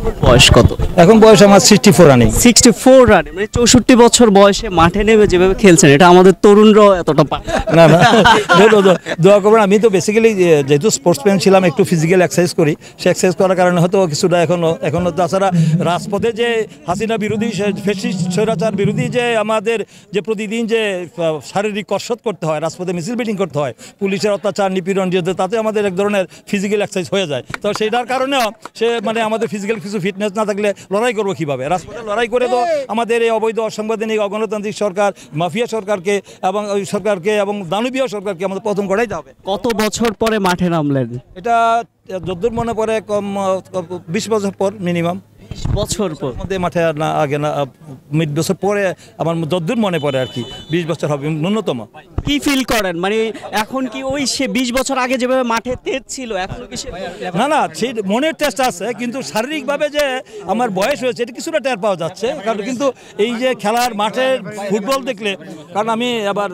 এখন বয়স কত? এখন বয়স আমার 64 রানিং। 64 রানে, মানে 64 বছর বয়সে মাঠে নেমে যেভাবে খেলছেন, এটা আমাদের তরুণরাও এতটা পারে না না, দোয়া করবেন। আমি তো বেসিক্যালি যেহেতু স্পোর্টসম্যান ছিলাম, একটু ফিজিক্যাল এক্সারসাইজ করি, সে এক্সারসাইজ করার কারণে হয়তো কিছুটা এখনো তাছাড়া রাজপথে যে হাসিনা বিরোধী, ফ্যাসিস্ট স্বৈরাচার বিরোধী যে আমাদের যে প্রতিদিন যে শারীরিক কসরত করতে হয়, রাজপথে মিছিল মিটিং করতে হয়, পুলিশের অত্যাচার নিপীড়ন যেহেতু, তাতে আমাদের এক ধরনের ফিজিক্যাল এক্সারসাইজ হয়ে যায়। তো সেইটার কারণেও সে মানে আমাদের ফিজিক্যাল কিছু ফিটনেস না থাকলে লড়াই করবো কীভাবে? রাজপথে লড়াই করে তো আমাদের এই অবৈধ অসাংবিধানিক অগণতান্ত্রিক সরকার, মাফিয়া সরকারকে এবং ওই সরকারকে এবং দানবীয় সরকারকে আমাদের প্রথম করাইতে হবে। কত বছর পরে মাঠে নামলেন? এটা যদ্দূর মনে পড়ে কম 20 বছর পর, মিনিমাম 20 বছর পর মধ্যে মাঠে না, আগে না, 20 বছর পরে আমার যদ্দূর মনে পড়ে আর কি, 20 বছর হবে ন্যূনতম। কি ফিল করেন, মানে এখন কি ওই সে 20 বছর আগে যেভাবে মাঠে তেজ ছিল এখন কি না না, সেই মনের টেস্ট আছে, কিন্তু শারীরিকভাবে যে আমার বয়স হয়েছে এটা কিছুটা টের পাওয়া যাচ্ছে। কারণ কিন্তু এই যে খেলার মাঠের ফুটবল দেখলে, কারণ আমি আবার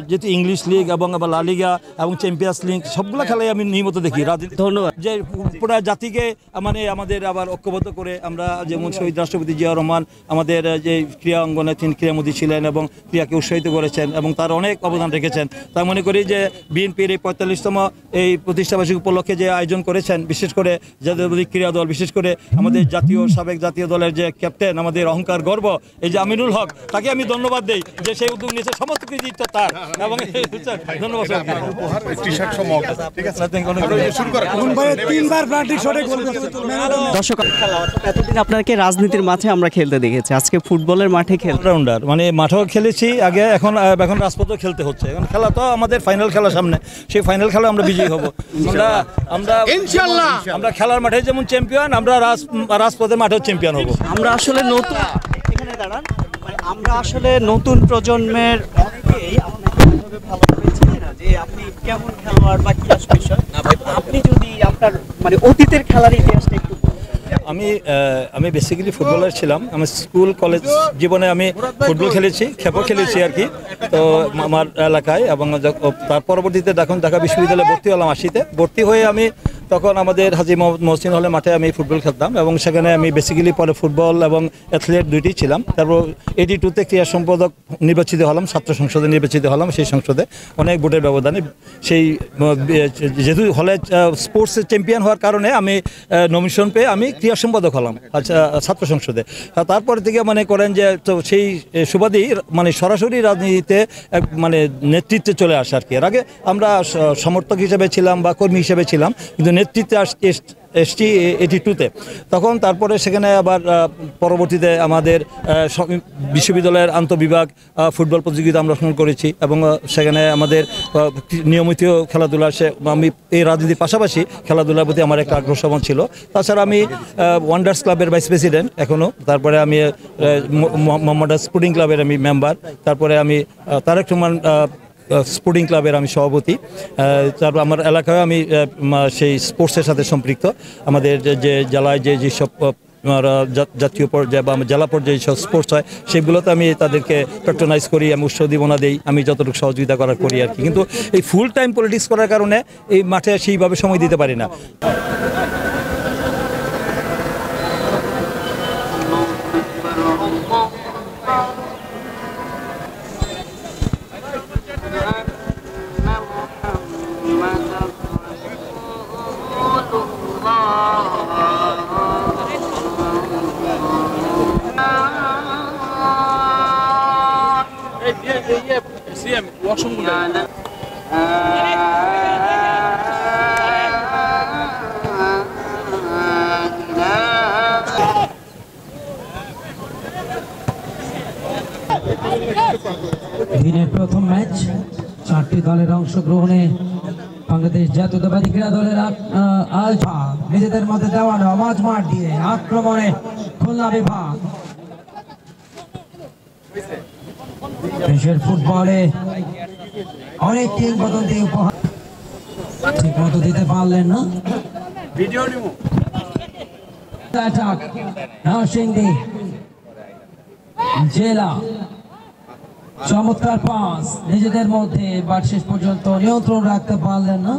যেহেতু ইংলিশ লিগ এবং আবার লা লিগা এবং চ্যাম্পিয়ন্স লিগ সবগুলো খেলাই আমি নিয়মিত দেখি। ধন্যবাদ। যে পুরা জাতিকে মানে আমাদের আবার ঐক্যবদ্ধ করে আমরা, যেমন শহীদ রাষ্ট্রপতি জিয়াউর রহমান আমাদের যে ক্রীড়া অঙ্গনে তিনি ক্রীড়ামন্ত্রী ছিলেন এবং ক্রীড়াকে উৎসাহিত করেছেন এবং তার অনেক অবদান রেখেছেন। তাই মনে করি যে বিএনপির এই 45তম এই প্রতিষ্ঠাবার্ষিকী উপলক্ষে যে আয়োজন করেছেন, বিশেষ করে জাতীয় ক্রীড়া দল, বিশেষ করে আমাদের সাবেক জাতীয় দলের যে ক্যাপ্টেন, আমাদের অহংকার গর্ব, এই যে আমিনুল হক, তাকে আমি ধন্যবাদ দেই যে সেই উদ্যোগ নিয়েছে, সমস্ত কৃতিত্ব তার। এবং ধন্যবাদ। দর্শক, এতদিন আপনাকে রাজনীতির মাঠে আমরা খেলতে দেখেছি, আজকে ফুটবলের মাঠে অলরাউন্ডার, মানে মাঠেও খেলেছি আগে, এখন রাজপথেও খেলতে হচ্ছে। এখন খেলা তো আমাদের ফাইনাল খেলা সামনে, সেই ফাইনাল খেলা আমরা বিজয়ী হব আমরা ইনশাআল্লাহ। আমরা খেলার মাঠে যেমন চ্যাম্পিয়ন, আমরা রাজপথের মাঠেও চ্যাম্পিয়ন হব। আমরা আসলে নতুন, এখানে দাঁড়ান, মানে আমরা আসলে নতুন প্রজন্মের অনেকেই আপনাকে ভালোভাবে চিনি না যে আপনি কেমন খেলোয়াড় বা কি বিষয়। আপনি যদি আপনার মানে অতীতের খেলার ইতিহাসটা একটু। আমি বেসিক্যালি ফুটবলার ছিলাম। আমি স্কুল কলেজ জীবনে আমি ফুটবল খেলেছি, খেপও খেলেছি আর কি, তো আমার এলাকায়। এবং তার পরবর্তীতে যখন ঢাকা বিশ্ববিদ্যালয়ে ভর্তি হলাম 80-তে, ভর্তি হয়ে আমি তখন আমাদের হাজী মোহাম্মদ মহসিন হলে মাঠে আমি ফুটবল খেলতাম এবং সেখানে আমি বেসিক্যালি পরে ফুটবল এবং অ্যাথলেট দুইটি ছিলাম। তারপর 82-তে ক্রীড়া সম্পাদক নির্বাচিত হলাম, ছাত্র সংসদে নির্বাচিত হলাম। সেই সংসদে অনেক ভোটের ব্যবধানে, সেই যেহেতু হলে স্পোর্টস চ্যাম্পিয়ন হওয়ার কারণে আমি নমিনেশন পেয়ে আমি ক্রীড়া সম্পাদক হলাম ছাত্র সংসদে। তারপরে থেকে মনে করেন যে তো সেই সুবাদেই মানে সরাসরি রাজনীতিতে মানে নেতৃত্বে চলে আসে আর কি। এর আগে আমরা সমর্থক হিসেবে ছিলাম বা কর্মী হিসেবে ছিলাম, কিন্তু নেতৃত্বে এসছি 82-তে। তখন তারপরে সেখানে আবার পরবর্তীতে আমাদের বিশ্ববিদ্যালয়ের আন্তঃবিভাগ ফুটবল প্রতিযোগিতা আমরা অংশগ্রহণ করেছি এবং সেখানে আমাদের নিয়মিত খেলাধুলা, আমি এই রাজনীতির পাশাপাশি খেলাধুলার প্রতি আমার একটা আগ্রহ সমান ছিল। তাছাড়া আমি ওয়ান্ডার্স ক্লাবের ভাইস প্রেসিডেন্ট এখনও, তারপরে আমি মোহাম্মদ স্পোর্টিং ক্লাবের আমি মেম্বার, তারপরে আমি তারেক রহমান স্পোর্টিং ক্লাবের আমি সভাপতি। তারপর আমার এলাকায় আমি সেই স্পোর্টসের সাথে সম্পৃক্ত। আমাদের যে জেলায় যেসব জাতীয় পর্যায়ে বা জেলা পর্যায়ে যেসব স্পোর্টস হয় সেগুলোতে আমি তাদেরকে প্যাট্রোনাইজ করি, আমি উৎসাহদীপনা দিই, আমি যতটুকু সহযোগিতা করার করি আর কি। কিন্তু এই ফুল টাইম পলিটিক্স করার কারণে এই মাঠে সেইভাবে সময় দিতে পারি না। দিনের প্রথম ম্যাচ, 4টি দলের অংশগ্রহণে বাংলাদেশ জাতীয়তাবাদী ক্রীড়া দলের আলফা নিজেদের মধ্যে দেওয়ানো মাঝমাঠ দিয়ে আক্রমণে খুলনা বিভাগ। দেশের ফুটবলে অনেক কিংবদন্তি উপহার ঠিক মতো দিতে পারলেন না। নরসিংদী জেলা চমৎকার পাস নিজেদের মধ্যে, বাট শেষ পর্যন্ত নিয়ন্ত্রণ রাখতে পারলেন না।